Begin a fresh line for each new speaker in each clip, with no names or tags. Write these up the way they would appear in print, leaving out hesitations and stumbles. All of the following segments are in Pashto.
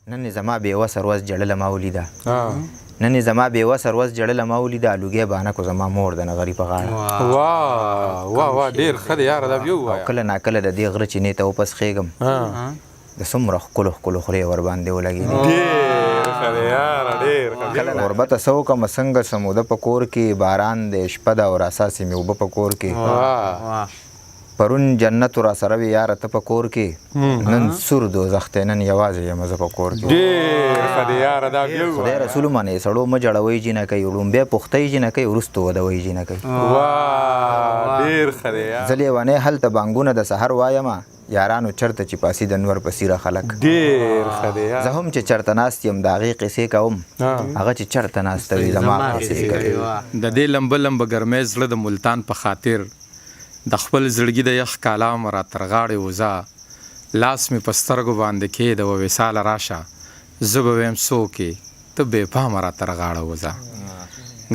نن زما بېوسه ورځ جړله ما ولیده نن زما بېوسه ورځ جړله ما ولیده لوګی بانه کو زما مور د نغري په غاړه
واه ډېر ښه دی یاره دا بیا ووایه.
کله ناکله د دې غره چینې ته وپس خېږم د څومره ښکلو ښکلو خولې ورباندې ولګېدې وربته څه وکړمه څنګه څه موده په کور کې باران دی شپه ده او راساسې مې اوبه په کور کې پرون جنت را سره وي یاره ته په کور کې نن سور دوزخ دی نن یوازې یم زه په کور کې خدای رسول منې سړو مه جړوئ جینکۍ ړومبی پوښتئ جینکۍ وروستو ودوئ جینکۍ زه لیونی هلته بانګونه د سحر وایمه یارانو چرته چې پاسي د نور په څیره خلک زه هم چې چرته ناست یم د هغې قصې کوم هغه چې چرته ناسته وي زما قصې کوي
د دې لمبه لمبه ګرمۍ زړه د ملتان په خاطر د خپل زړګي د یخ کالام را تر غاړې وځه لاس مې په سترګو باندې کښېږده و وصاله راشه زه به ویم څوکې ته بې پامه را تر غاړه وځه.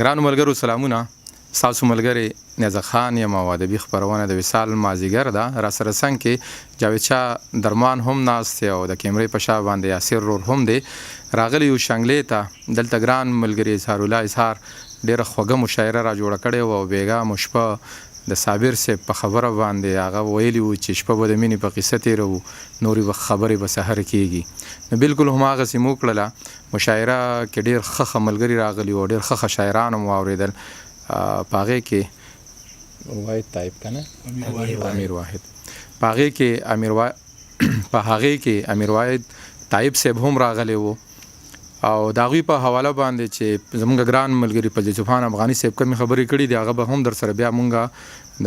ګرانو ملګرو سلامونه، ستاسو ملګری نیازه خان یم او ادبي خپرونه د وصال مازدیګر ده. را سره څنګ کې جاوید شاه درمان هم ناست دی او د کیمرې په شا باندې یاسر رور هم دی. راغلی یو شنګلې ته دلته ګران ملګري اظهار الله اظهار ډېره خوږه مشاعره را جوړه کړې وه او بېګا مو شپه د صابر صاحب په خبره باندې هغه ویلي وو چې شپه به د مینې په قصه تېروو نورې به خبرې به سحر کېږي. نو بالکل هماغسې مو کړله. مشاعره کې ډېر ښه ملګري راغلي وو، ډېر ښه شاعران هم واورېدل. په هغې کې واحد طایب که نه امیر واحد په هغې کې امیر واحد طایب صاحب هم راغلی وو او د هغوی په حواله باندې چې زمونږ ګران ملګري فضل طوفان افغاني صاحب کومې خبرې کړي دي هغه به هم در سره بیا مونږ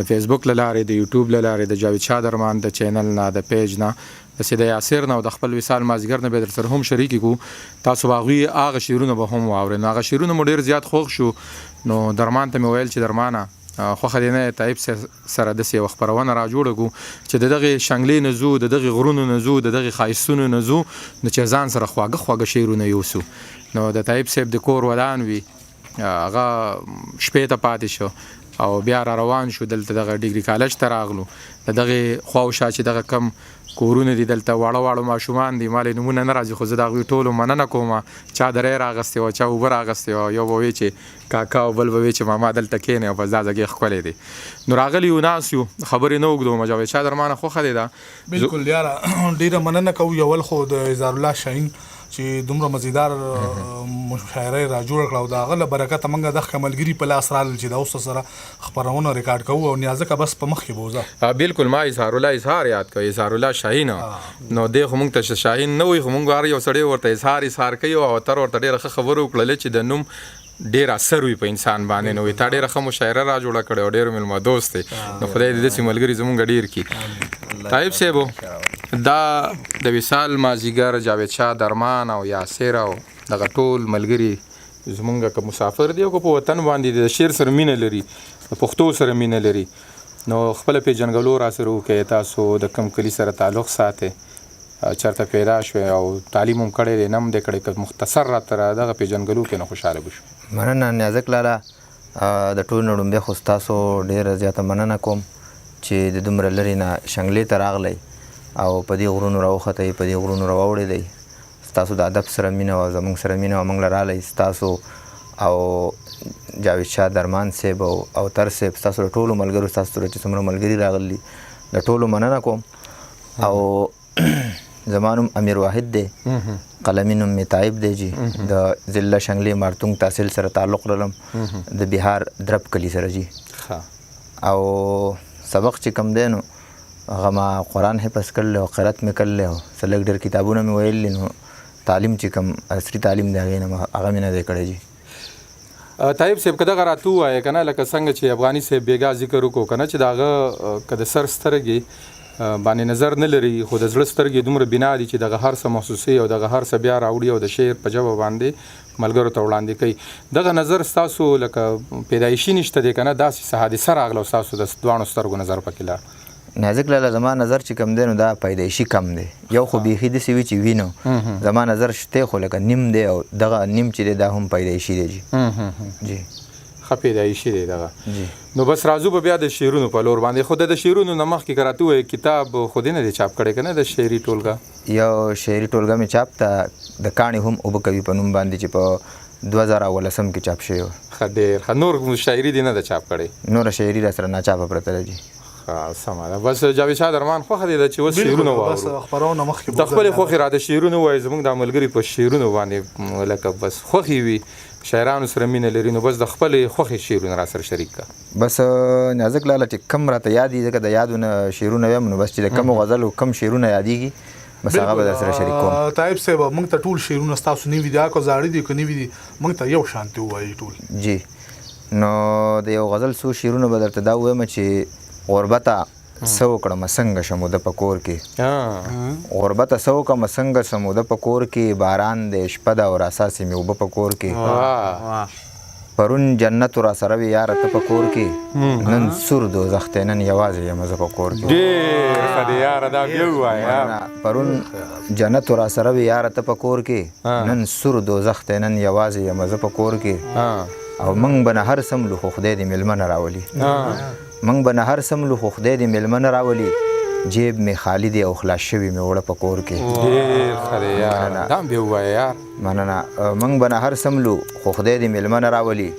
د فیسبوک له لارې د یوټیوب له لارې د جاوید شاه درمان د چینل نه د پیج نه داسې د یاسر نه او د خپل وصال مازدیګر نه به در سره هم شریکې کړو. تاسو به هغوی هغه شعرونه به هم واورئ. نو هغه شعرونه مو ډېر زیات خوښ شو. نو درمان ته مې ویل چې درمانه خوښه دې نه طایب سره داسې یوه خپرونه را جوړه کړو چې د دغې شنګلې نه ځو، د دغې غرونو نه ځو، د دغې ښایستونو نه ځو، نو چې ځان سره خواږه خواږه شعرونه یوسو. نو د طایب صاحب د کور ودان وي هغه شپې ته پاتې شو او بیا را روان شو دلته دغه ډیګري کالج ته راغلو. د دغې خواوشا چې دغه کم کورونه دي دلته واړه واړه ماشومان دي مالې نومونه نه راځي خو زه د هغوی ټولو مننه کوم. چا دری راغستې وه، چا اوبه راغستې وه، یو به وی چې کاکا او بل به وی چې ماما دلته کښېنئ او بس دا ځګې ښکلی دی. نو راغلي یو ناست یو خبرې نه اوږدوم. جاوید شاه درمانه خوښه دی دا
بالکل یاره ډېره مننه کوو. یول خو د اظهار الله شاهین چې دومره مزیدار مشاعره را جوړه کړه او د هغه له برکته موږ دغه ملګري په لاس رالل چې د اوس سره خپرونه ریکارډ کوو او نیازکه بس په مخ کې بوزه.
بالکل ما اظهار الله اظهار یاد کړ، اظهار الله شاهین. نو دی خو موږ ته شاهین نه وایي خو موږ هر یو سړی ورته اظهار کوي او تر ورته ډېره ښه خبره وکړله چې د نوم ډېر اثر وي په انسان باندې. نو تا ډېره ښه مشاعره را جوړه کړې او ډېر مېلمه دوست دی. نو خدای دې داسې ملګري زموږ ډېر کړي. طایب صاحبو دا د وصال مازدیګر جاوید شاه درمان او یاسر او دغه ټول ملګري زمونږ که مسافر دی او که په وطن باندې د شعر سره مینه لري، د پښتو سره مینه لري، نو خپله پېژنګلو را سره وکړئ. تاسو د کوم کلي سره تعلق ساتئ، چېرته پیدا شوی او تعلیم هم کړی دی نه هم دی کړی، که مختصر راته دغه پېژنګلو کې نو خوشحاله به شو.
مننه نیازک لاله. د ټولو نه لومبی خو ستاسو ډېره زیاته مننه کوم چې د دومره لرې نه شنګلې ته راغلی او په دې غرونو راوختئ، په دې غرونو راواوړېدئ. ستاسو د ادب سره مینه وه، زموږ سره مینه وه، موږ له رالی ستاسو او جاوید شاه درمان صاحب او تر صاحب ستاسو د ټولو ملګرو ستاسو سره چې څومره ملګري راغلي د ټولو مننه کوم. او زما نوم امیر واحد دی، قلمي نوم مې طایب دی جي. د ضلع شنګلې مارتونګ تحصیل سره تعلق لرم د بهار درب کلي سره جي. او سبق چې کم دی نو هغه ما قرآن حفظ کړلی او قرأت مې کړلی او څه لږ ډېر کتابونه مې ویلي. نو تعلیم چې کم عصري تعلیم دی هغې نه هغه مې نه دی کړی جي.
طایب صاحب که دغه راته ووایه که نه لکه څنګه چې افغاني صاحب بېګا ذکر وکړو که نه چې د هغه که د سر سترګې باندې نظر نه لري خو د زړه سترګې دومره بنا دي چې دغه هر څه محسوسوي او دغه هر څه بیا راوړي او د شعر په ژبه باندې ملګرو ته وړاندې کوي. دغه نظر ستاسو لکه پیدایشي نشته دی که نه داسې څه حادثه راغله او ستاسو د دواړو سترګو نظر پکې لاړ؟
نازک لاله زما نظر چې کم دی نو دا پیدایشي کم دی. یو خو بیخي داسې وي چې وینو زما نظر شته خو لکه نیم دی او دغه نیم چې دی دا هم پیدایشي دی جي.
ښه پیدایشي دی دغه نو بس راځو به بیا د شعرونو په لور باندې خو د شعرونو نه مخکې که راته ووایې کتاب خو دې نه دی چاپ کړی که نه د شعري ټولګه
یو شعري ټولګه مې چاپ ته د کاڼي هم اوبه کوي په نوم باندې چې په 2018 کې چاپ شوی و
ښه ډېر ښه نور شاعري دې نه ده چاپ کړی
نوره شاعري را سره ناچاپه پرته ده جي
سمه ده بس جاوید شاه درمان خوښه دی چې اوس شعرونه
بس
واورو
خبرونه مخکې
د خپلې خوښې را د شعرونه ووایي زموږ دا ملګري په شعرونو باندې لکه بس خوښې وي شاعرانو سره مینه لري نو بس د خپلې خوښې شعرونه را سره شریک کړه
بس نازک لاله چې کم راته یاد دي ځکه د یادو نه شعرونه ویم نو بس چې د کمو غزلو کم شعرونه یادېږي بس هغه به در سره شریک کوم
طيب صاحب موږ ته ټول شعرونه ستاسو نیوي دي کو زاړي دي کو نیوي دي موږ ته یو شانتي وایي ټول
جی نو د یو غزل څو شعرونه به درته دا ووایم چې غربته څه وکړم څنګه شم د په کور کې غربته څه وکړم څنګه شم د په کور کې باران د شپه ده او راساسې مې اوبه په کور کې پرون جنت را سره وي یاره ته په کور کې نن سور دوزخ دی نن یوازې یم زه په کور کې
ډېر ښه دی یاره دا بیا ووایه
پرون جنت را سره وي یاره ته په کور کې نن سور دوزخ دی نن یوازې یم زه په کور کې او موږ به نه هر سملو خو خدای دې مېلمه نه راولي موږ به نه هر سملو خو خدای دې مېلمه نه راولي جیب مې خالی دی او خلاص شوي مې وړه په کور کې
ډېر ښه دی یار دا هم بیا ووایه یار
مننه موږ به نه هر سملو خو خدای دې مېلمه نه راولي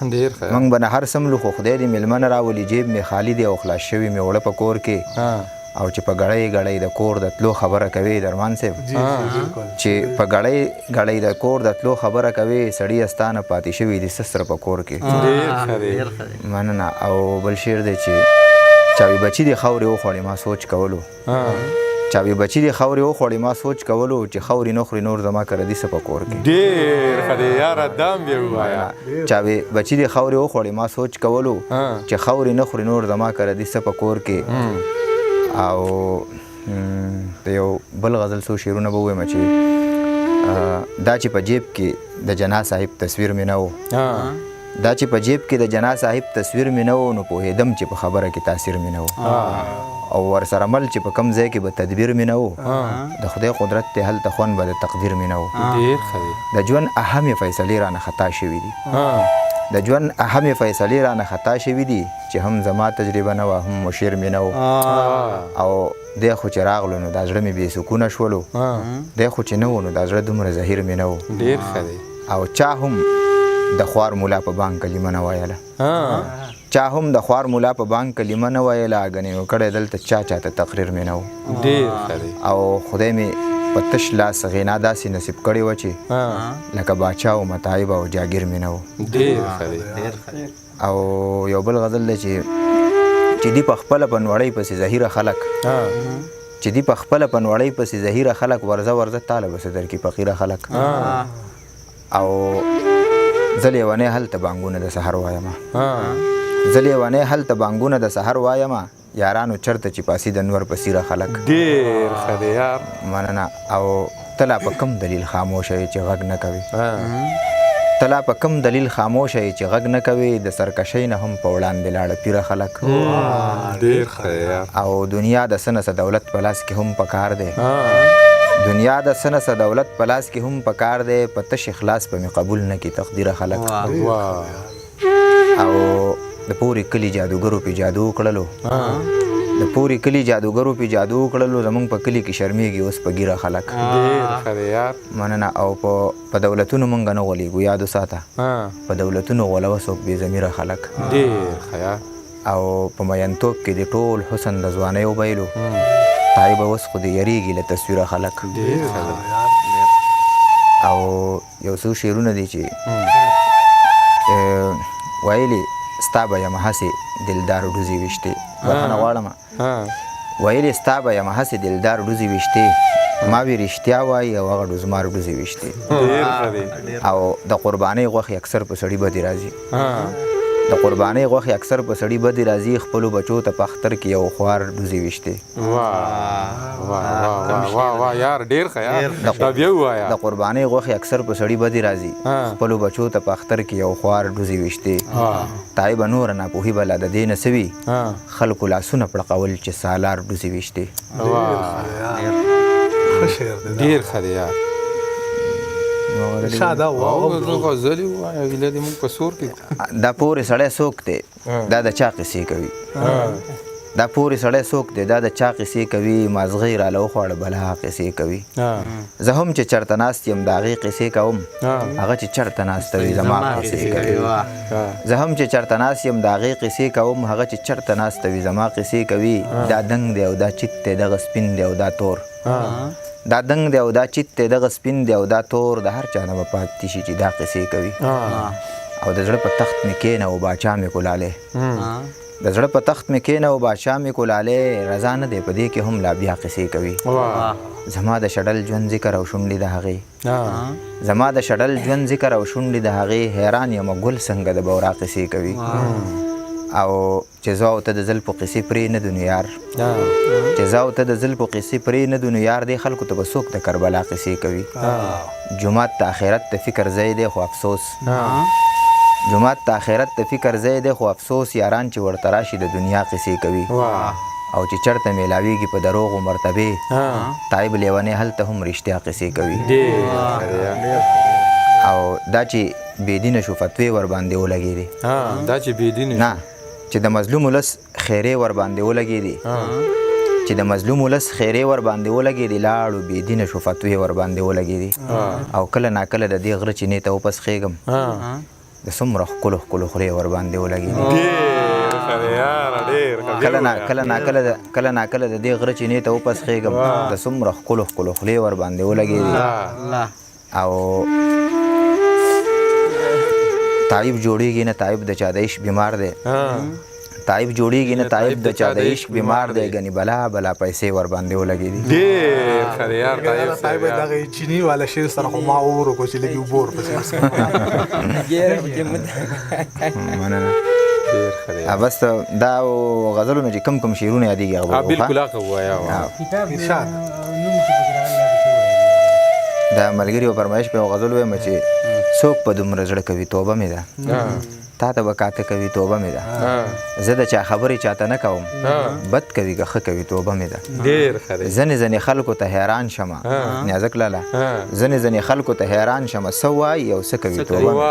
ډېر ښه
موږ به نه هر سملو خو خدای دې مېلمه نه راولي جیب مې خالی دی او خلاص شوي مې وړه په کور کې او چې په ګړۍ ګړۍ د کور د تلو خبره کوي درمان صاحب چې په ګړۍ ګړۍ د کور د تلو خبره کوي سړی استانه پاتې شوي دي سسره په کور کې مننه او بل شعر دی چې چاوي بچي دي خاورې وخوړې ما سوچ کولو چاوي بچي دي خاورې وخوړې ما سوچ کولو چې خاورې نه خوري نور زما کره دي څه په کور کې
ډېر ښه دی یاره دا هم بیا ووایه
چاوي بچي دي خاورې وخوړې ما سوچ کولو چې خاورې نه خوري نور زما کره دي څه په کور کې او د یو بل غزل څو شعرونه به ووایم چې دا چې په جیب کې د جنا صاحب تصویر مې نه و دا چې په جیب کې د جنا صاحب تصویر مې نه و نو پوهېدم چې په خبره کې تاثیر مې نه و او ورسره مل چې په کم ځای کې به تدبیر مې نه و د خدای قدرت دی هلته خوند به د تقدیر مې نه و د ژوند اهمې فیصلې رانه خطا شوي دي د ژوند اهمې فیصلې رانه خطا شوي دي چې هم زما تجربه نه وه هم مشیر مې نه و او دی خو چې راغلو نو دا زړه مې بې سکونه شولو دی خو چې نه و نو دا زړه دومره زهیر مې نه و
ډېر ښه دی
او چا هم د خوار مولا په بانک کلمه نه ویله چا هم د خوار مولا په بانک کلمه نه ویله ګنې نو کړی دلته چاته تقریر مې نه و
ډېر ښه دی
او خدای مې په تش لاس غنا داسې نصیب کړی و چې لکه باچا او متاعب او جاګیر مې نه و
ډېر ښه دی
او یو بل غزل دی چې دی په خپله په نوړۍ پسې زهیره خلک چې دی په خپله په نوړۍ پسې زهیره خلک ورځه ورځه تاله بسه درکې فقیره خلک او زه لیونی هلته بانګونه د سحر وایمه زه لیونی هلته بانګونه د سحر وایمه یارانو چرته چې پاسي د نور په څیره خلک
ډېر ښه دی یار
مننه او تلا په کم دلیل خاموشه یې چې غږ نه کوي تلا په کم دلیل خاموشه یې چې غږ نه کوي د سرکشۍ نه هم په وړاندې لاړه پیره خلک
ډېر ښه دی یار
او دنیا د څه نه څه دولت په لاس کې هم پکار دی دنیا د څه نه څه دولت په لاس کې هم پکار دی په تش اخلاص به مې قبول نه کړي تقدیره خلک او د پورې کلي جادوګرو پې جادو وکړلو د پورې کلي جادوګرو پې جادو وکړلو زموږ په کلي کې شرمېږي اوس په ګیره خلک مننه او په دولتونو موږ نه غولېږو یادو ساته په دولتونو غولوه څوک بې ضمیره خلک او په مینتوب کې د ټول حسن د ځوانۍ وبیلو طایبه اوس خو دې یریږي له تصویره خلک او یو څو شعرونه دي چې ویلي ستا به یم هسې دلدار ډوزې ویشتې بخښنه غواړم ویلي ستا به یم هسې دلدار ډوزې ویشتې ما وی رښتیا وایي او هغه ډوزمار ډوزې ویشتې او د قربانۍ غوښې اکثر په سړي بدې راځي د قربانۍ غوښې اکثر په سړي بدې راځي خپلو بچو ته په اختر کې یو خوار ډوزې ویشتې د قربانۍ غوښې اکثر په سړي بدې راځي خپلو بچو ته په اختر کې یو خوار ډوزې ویشتې طایبه نوره ناپوهي به لا د دې نه څه وي خلکو لاسونه پړقول چې سالار ډوزې ویشتې
ډېر ښه دی یار
شاده
او غزل وایي ویله دې موږ په سور کې
دا پورې سړی څوک دی دا د چا قصې کوي دا پورې سړی څوک دی دا د چا قصې کوي مازغی راله وخوړه بلا قصې کوي زه هم چې چرته ناست یم د هغې قصې کوم هغه چې چرته ناسته وي زما قصې کوي زه هم چې چرته ناست یم د هغې قصې کوم هغه چې چرته ناسته وي زما قصې کوي دا دنګ دی او دا چیت دی دغه سپین دی او دا تور دا دنګ دی او دا چیت دی دغه سپین دی او دا تور د هر چا نه به پاتې شي چې دا قصې کوي او د زړه په تخت مې کښېنه او باچا مې کولالې د زړه په تخت مې کښېنه او باچا مې کولالې رضا نه دی په دې کې هم لا بیا قصې کوي زما د شډل ژوند ذکر او شونډې د هغې زما د شډل ژوند ذکر او شونډې د هغې حیران یم ګل څنګه د بورا قصې کوي او چې زه او ته د زلفو قصې پرې نه دو نو یار چې زه او ته د زلفو قصې پرې نه دو نو یار دې خلکو ته به څوک د کربلا قصې کوي جومات د آخرت د فکر ځای دی خو افسوس جومات د آخرت د فکر ځای دی خو افسوس یاران چې ورته راشي د دنیا قصې کوي او چې چرته میلاویږي په دروغو مرتبې طایب لیونی هلته هم رښتیا قصې کوي او دا چې بېدینه شو فتوې ورباندې ولګېدې
دا چې بېدینه
نه چې د مظلوم ولس خیرې ورباندې ولګېدې چې د مظلوم ولس خیرې ورباندې ولګېدې لاړو بېدینه شو فتوې ورباندې ولګېدې او کله ناکله د دې غره چینې ته وپسخېږم د څومره ښکلو ښکلو خولې ورباندې ولګېدې کله ناکله د دې غره چینې ته وپسخېږم د څومره ښکلو ښکلو خولې ورباندې ولګېدې او طایب جوړیږي نه طایب د چا د عشق بیمار دی طایب جوړیږي نه طایب د چا د عشق بیمار دی ګنې بلا بلا پیسې ورباندې ولګېدې
ډېر ښه دی یار
طایب دغه چیني والا شعر سره خو ما وورو کو چې لږ اوبه ورپسې
مننه
ډېر ښه دی
بس دا غزلونه چې کم شعرونه یادېږي هغه
بالکل هغه ووایه
د ملګري او فرمایش په غزل وایم چې څوک په دومره زړه کوي توبه مې ده تا ته به کاته کوي توبه مې ده زه د چا خبرې چاته نه کوم بد کوي که ښه کوي توبه مې ده
ډېر ښه دی
ځینې خلکو ته حیران شمه نیازک لاله ځینې خلکو ته حیران شمه څه وایي او څه کوي توبه مې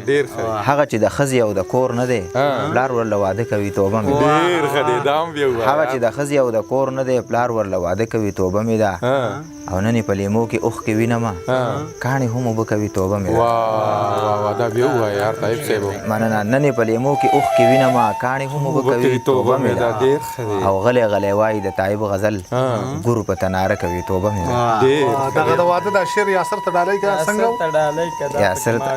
ډېر ښه
هغه چې د ښځې او د کور نه دی پلار ورله واده کوي توبه مې ده
ډېر ښه دی دا هم بیا ووایه
هغه چې د ښځې او د کور نه دی پلار ورله واده کوي توبه مې ده او نن په لیمو کې اوښکې وینمه کاڼې هم اوبه کوي توبه مې ده
واه دا بیا ووایه یار طایب صاحب
مننه نن په لیمو کې اوښکې وینمه کاڼې هم اوبه کوي توبه مې ده
ډېر ښه دی
او غلی وایي د طایب غزل ګورو په تناره کوي توبه مې ده
دغه د واده دا شعر یاسر ته ډالۍ که څنګه
یاسر ته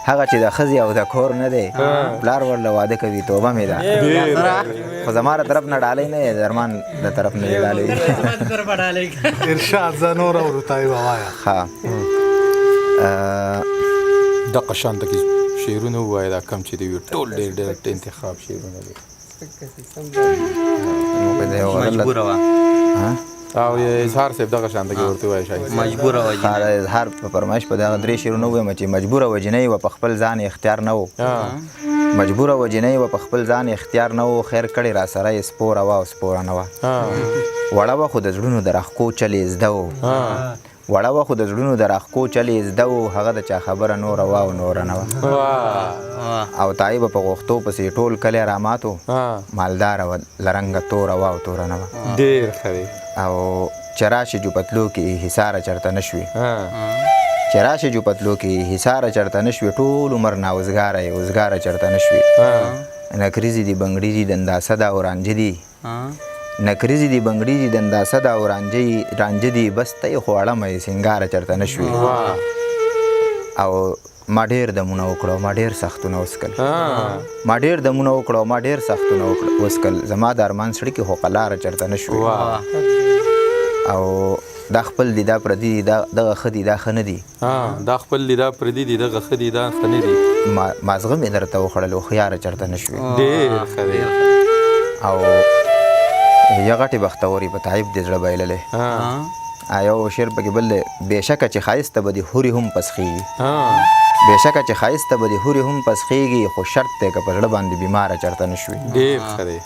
هغه چې د ښځې او د کور نه دی پلار ورله واده کوي توبه مې ده خو زما د طرف نه ډالۍ نه دی درمان د طرف نه ډالۍ
ارشاد زه نور اورو طایب ووایه
ښه
دغه شانته کې شعرونه ووایه دا کم چې دی وي ټول ډېر انتخاب شعرونه دي
مجبوره وه
او اظهار صاحب دغه شانته کې ورته وایي شاید
مجبوره وه اظهار په فرمایش په دغه درې شعرونه ووایم چې مجبوره وه جنۍ وه په خپل ځان اختیار نه و مجبوره وه جنۍ وه په خپل ځان اختیار نه و خیر کړې را سره یې سپوره وه او سپوره نه وه وړه وه خو د زړونو د راښکو چل یې زده و وړه وه خو د زړونو د راښکو چل یې زده و هغه د چا خبره نوره وه او نوره نه وه او طایبه په غوښتو پسې ټول کلی راماتو مالداره وه له رنګه توره وه او توره نه وه
ډېر ښه دی
او چې راشي جو پتلو کې حصاره چرته نه شوي چې راشي جو پتلو کې حصاره چرته نه شوي ټول عمر ناوزګاره یې وزګاره چرته نه شوي نکریزې دي بنګړي دي دنداسه ده او رانجه دي نکریزې دي بنګړي دي دنداسه ده او رانجه دي بس ته یې خو اړمه یې سینګاره چرته نه شوي او ما ډېر دمونه وکړه ما ډېر سختونه وسکل ما ډېر دمونه وکړه ما ډېر سختونه وسکل زما د ارمان سړي کې خو قلاره چرته نه شوي او دا خپل دي دا پردي دي دغه ښه دي دا ښه نه دي
دا خپل دي دا پردي دي دغه ښه دي دا ښه نه دي
مازغه مې درته وخوړل هوښیاره چرته نه شوي
ډېر ښه دی
او یا غټې بختورې په طایب دې زړه بایللی یو شعر پکې بل دی بېشکه چې ښایسته به د هورې هم پسخېږي بېشکه چې ښایسته به د هورې هم پسخېږي خو شرط دی که په زړه باندې بیماره چرته نه شوي
ډېر ښه دی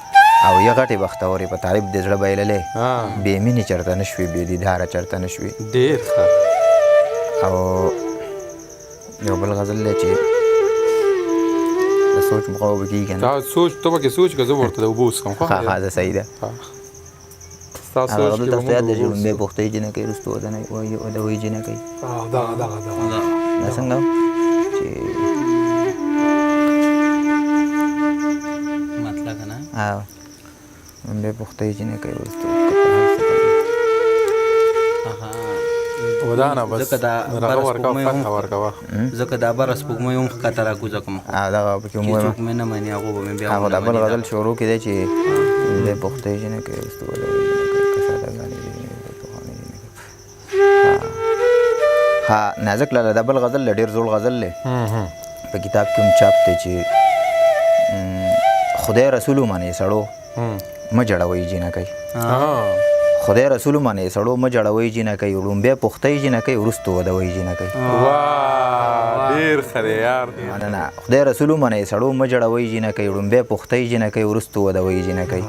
او یا غټې بختورې په طایب دې زړه بایللی بې مینې چرته نه شوي بې دیداره چرته نه شوي
ډېر ښه
او یو بل غزل دی چې د سوچ مقابه کېږي که نه
تا سوچ ته به کې سوچ که زه ورته د اوبه وڅښم ښه
ښه ښه صحیح ده
ستا
هغه
سوچ
غزل
کې به
تاسو یاد دی چې
موږ
لومبۍ پوښتۍ جنکۍ وروسته ودوۍ جنکۍ
دغه
دا څنګه و چې
مطلب نه
لومبۍ پوښتۍ جنکۍ وروسته
ودانه بس رغه ورکوه فتح ورکوه
ځکه دا بره سپوږمۍ هم ښکته راکوزه کوم
دغه پکې
چې
ووایم
څوک مې نه مني هغو به مې بیا
هغه د
ونه
بل
مني.
غزل شروع کې دی چې لومبۍ پوښتۍ جنکۍ وروسته ودوۍ جنکۍ که سادهګانې وي ها نازک لاله دا بل غزل ډېر زوړ غزل دی په کتاب کې هم چاپ دی چې خدای رسول ومنئ سړو مه جړوئ جنکۍ خدای رسول ومنئ سړو مه جړوئ جنکۍ لومبۍ پوښتۍ جنکۍ وروسته ودوئ جنکۍ
واه ډېر ښه دی یار
مننه خدای رسول ومنئ سړو مه جړوئ جنکۍ لومبۍ پوښتۍ جنکۍ وروسته ودوئ جنکۍ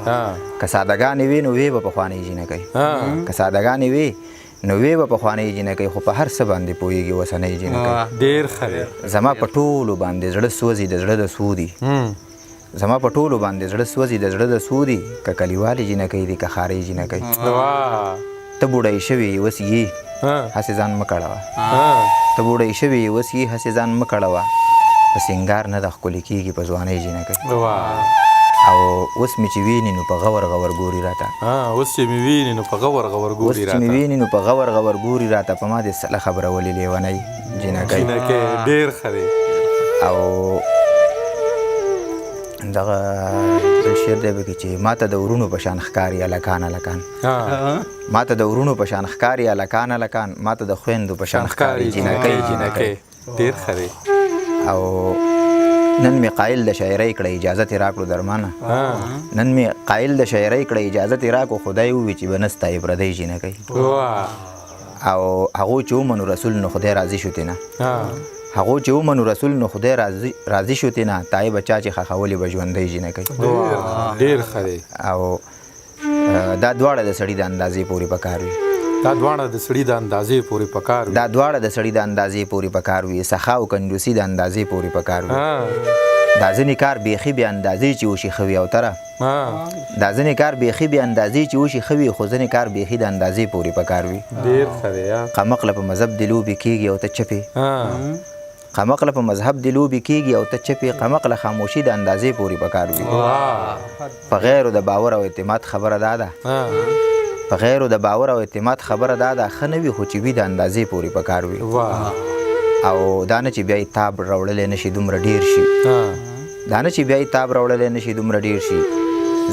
که سادهګانې وي نو وی به پخوانۍ جنکۍ که سادهګانې وي نو وی به پخوانۍ جنکۍ خو په هر څه باندې پوهېږي اوسنۍ جنکۍ
ډېر ښه دی
زما په ټولو باندې زړه سوځي د زړه د سودي زما په ټولو باندې زړه سوځي د زړه د سودي که کلیوالې جنکۍ دي که ښارۍ جنکۍ
واه
ته بوډۍ شوې اوس یې هسې ځان مه کړوه ته بوډۍ شوې اوس یې هسې ځان مه کړوه په سینګار نه د ښکلې کېږي په ځوانۍ جنکۍ او اوس مې چې ویني نو په غور غور ګوري راته
اوس چې مې ویني نو په غور غور
اوس
ګوري
چې مې ویني نو په غور غور ګوري راته په ما دې سله خبرولې لیونۍ جنکۍ
جنکۍ ډېر ښه دی
او دغه بل شعر دی پکې چې ماته د ورونو په شان ښکاري هلکان هلکان ماته د ورونو په شان ښکاري هلکان هلکان ماته د خویندو په شان ښکاري جنکۍ جنکۍ
ډېر ښه دی
او نن مې قایل د شاعرۍ کړه اجازه تې راکړو درمانه نن مې قایل د شاعرۍ کړه اجازه تې راکړو خدای ووي چې به نه ستایي پردی جنکۍ او هغو چې ومنو رسول نو خدای راضي شو تېنه هغو چې ومنو رسول نو خدای راضي شو تېنه تای به چا چې خښولې به ژوندی جنکۍ
ډېر ښه دی
او دا دواړه د سړي د اندازې پورې پکار وي
دا دواړه د سړي د اندازې پورې پکار وي
دا دواړه د سړي د اندازې پورې پکار وي سخا او کنجوسي د اندازې پورې پکار وي دا ځینې کار بیخي بې اندازې چې وشي ښه وي او تره دا ځینې کار بیخي بې اندازې چې وشي ښه وي خو ځینې کار بیخي د اندازې پورې پکار وي
ډېر ښه دی
قمقله په مذهب د لوبې کېږي او ته چپې قمقله په مذهب د لوبې کېږي او ته چپې قمقله خاموشي د اندازې پورې پکار وي په غیرو د باور او اعتماد خبره دا ده په غیرو د باور او اعتماد خبره دا ده ښه نه وي خو چې وي د اندازې پورې پکار وي او دا نه چې بیا یې تاب راوړلی نه شي دومره ډېر شي دا نه چې بیا یې تاب راوړلی نه شي دومره ډېر شي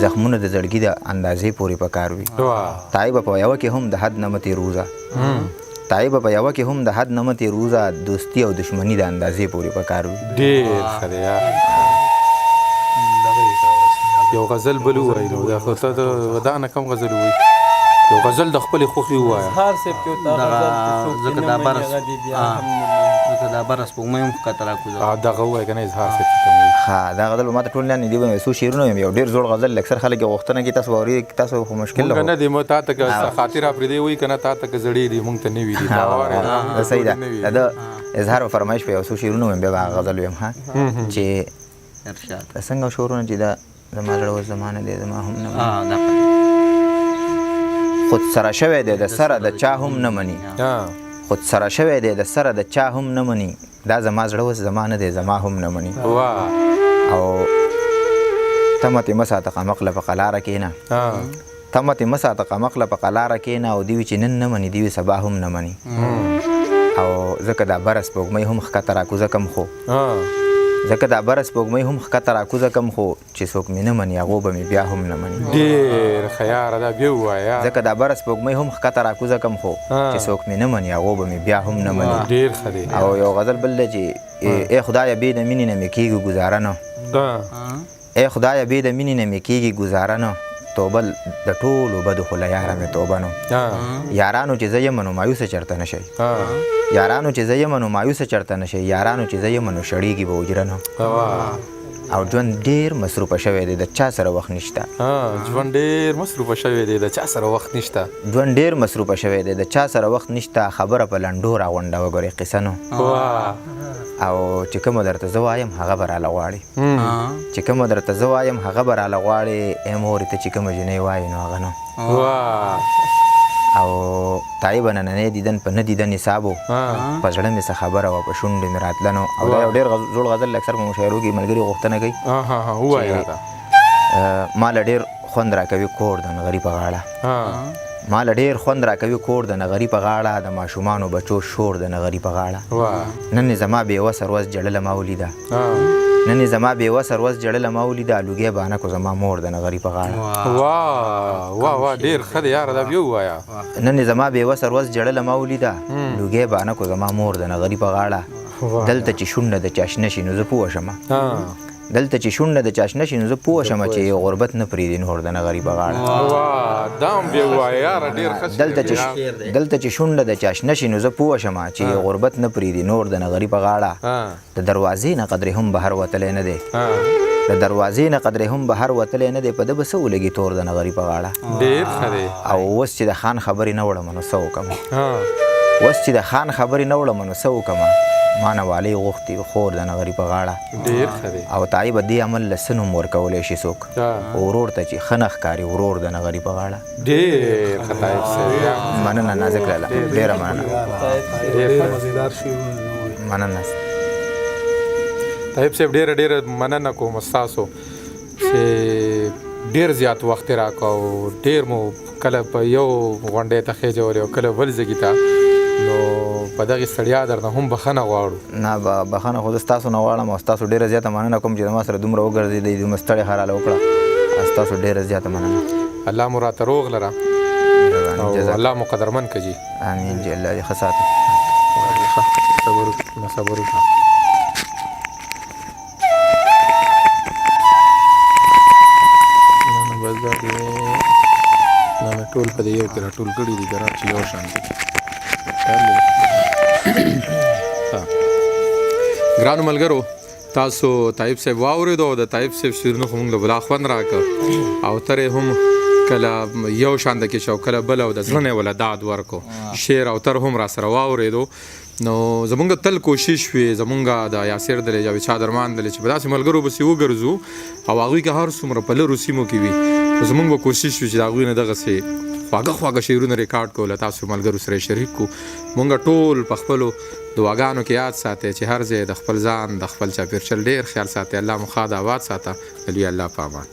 زخمونه د زړګي د اندازې پورې پکار وي تای به په یوه کې هم د حد نه مه تېروزه تای به په یوه کې هم د حد نه مه تېروزه دوستي او دشمني د اندازې پورې پکار وي
ډېر ښه دی یو غزل بل ووایي نو دا خو ته د ودانه کم غزل ووایي یو غزل د خپلې خوښې ووایه
ځکه دا بره سپوږمۍ هم ښکته راکوزه
دغه ووایه که نه اظهار صاحب چې کوم
ښه دا غزل به ماته ټول نه دي به مې څو شعرونه ویم یو ډېر زوړ غزل اکثر خلک یې غوښتنه کوي تاسو به اوري تاسو خو مشکل
مونږ نه دی تا ته که خاطر اپرېدی وایي که نه تا ته که زړې دي مونږ ته نوي دي
صحیح ده د اظهار او فرمایش په یو څو شعرونه ویم بیا به هغه غزل ویم ښه چې څنګه شعرونه چې دا زما زړه اوس زمانه دی زما هم نه خود سره شوی دی د سره د چا هم نه مني خود سره شوی دی د سره د چا هم نه مني دا زما زړه اوس زما نه دی زما هم نه مني او تمه تې مه ساته قمقله په قلاره کښېنه تمه تې مه ساته قمقله په قلاره کښېنه او دوی چې نن نه مني دوی سبا هم نه مني او ځکه دا بره سپوږمۍ هم ښکته راکوزه کم خو ځکه دا بره سپوږمۍ هم ښکته راکوزه کم خو چې څوک مې نه مني هغو به مې بیا هم نه مني
ډېر ښه یاره دا بیا ووایه
ځکه دا بره سپوږمۍ هم ښکته راکوزه کم خو چې څوک مې نه مني هغو به مې بیا هم نه مني
ډېر ښه دی
او یو غزل بل دی چې ای خدایه بې د مینې نه مې کېږي ګزاره نه ای خدایه بې د مینې نه مې کېږي ګزاره نه توبه د ټولو بدو خو له یاره مې توبه نو یارانو چې زه یم نو مایوسه چېرته نه شئ یارانو چې زه یم نو مایوسه چېرته نه شئ یارانو چې زه یم نو شړېږي به حجره نه او ژوند ډیر مصروفه شوی دی د چا سره وخت نشته
ژوند ډیر مصروفه شوی دی د چا سره وخت نشته
ژوند ډیر مصروفه شوی دی د چا سره وخت نشته خبره په لنډو راغونډه وګورې قصه نو او چې کومه درته زه وایم هغه به راله غواړي چې کومه درته زه وایم هغه به راله غواړي ای مورې ته چې کومه جنۍ وایي نو هغه نو او تای به نننی دیدن په نه دیدن حساب و په زړه مې څه خبره وه په شونډې مې راتله نو او دا یو ډېر زوړ غزل اکثر په مشاعرو کې ملګري غوښتنه کوي ما له ډېر خوند راکوي کور د نغري په غاړه ما له ډېر خوند راکوي کور د نغري په غاړه د ماشومانو بچو شور د نغري په غاړه نن یې زما بېوسه ورځ جړله ما ولیده نن یې زما بېوسه ورځ جړله ما ولیده لوګی بانه کو زما مور د نغري په غاړه
ډېر ښه دی یاره دا بیا ووایه
نن یې زما بېوسه ورځ جړله ما ولیده لوګی بانه کو زما مور د نغري په غاړه دلته چې شونډه د چاشنه شي نو زه پوه شمه دلته چې شونډه د چاشنه شي نو زه پوه شمه چې غربت نه پرېږدي نور د نغري په غاړه دلته چې شونډه د چاشنه شي نو زه پوه شمه چې غربت نه پرېږدي نور د نغري په غاړه د دروازې نه قدرې هم بهر وتلی نه دی د دروازې نه قدرې هم بهر وتلی نه دی په ده به څه ولګي تور د نغري په غاړه او اوس چې د خان خبرې نه وړمه نو څه وکړم اوس چې د خان خبرې نه وړمه نو څه وکړمه ما نه والی غوښتي خور د نغري په غاړه او تای به دې عمل له څه نوم ورکولی شي څوک ورور ته چې ښه نه ښکاري ورور د نغري په غاړه مننه نازک لاله ډېره مننه
طیب صاحب ډېره مننه کوم ستاسو چې ډېر زیات وخت یې راکړو ډېر مو کله په یو غونډۍ ته خېجولی او کله بل ځګي ته نو په دغې ستړیا درنه هم بخښنه غواړو
نه بخښنه خو زه ستاسو نه غواړم او ستاسو ډېره زیاته مننه کوم چې زما سره دومره وګرځېدئ دومره ستړې حراله وکړه ستاسو ډېره زیاته مننه
الله مو راته روغ لره او الله مو قدرمن کړي
امین جي الله دې ښه ساته
صبر وکړه بس دا دی نه ټول په دې یو کې راټول کړي دي که را چې یو شان دي ګرانو ملګرو تاسو طیب صاحب واورېدو او د طیب صاحب شعرونه خو موږ له بلا خوند راکړه او ترې هم کله یو شان د کې شو کله بل او د زړه نه ولا داد ورکو شعر او تر هم را سره واورېدو نو زمونږ تل کوشش وي زمونږ د یاسر دلې جاوید چادرمان دلې چې په داسې ملګرو پسې وګرځو او هغوی که هر څومره په لرو سیمو کې وي زمونږ به کوشش وي چې د هغوی نه دغسې خواږه شعرونه ریکارډ کړو له تاسو ملګرو سره شریک کړو مونږ ټول په خپلو دعاګانو کې یاد ساتئ چې هر ځای د خپل ځان د خپل چاپېرچل ډېر خیال ساتئ الله مو ښاد آباد ساته علي الله په امان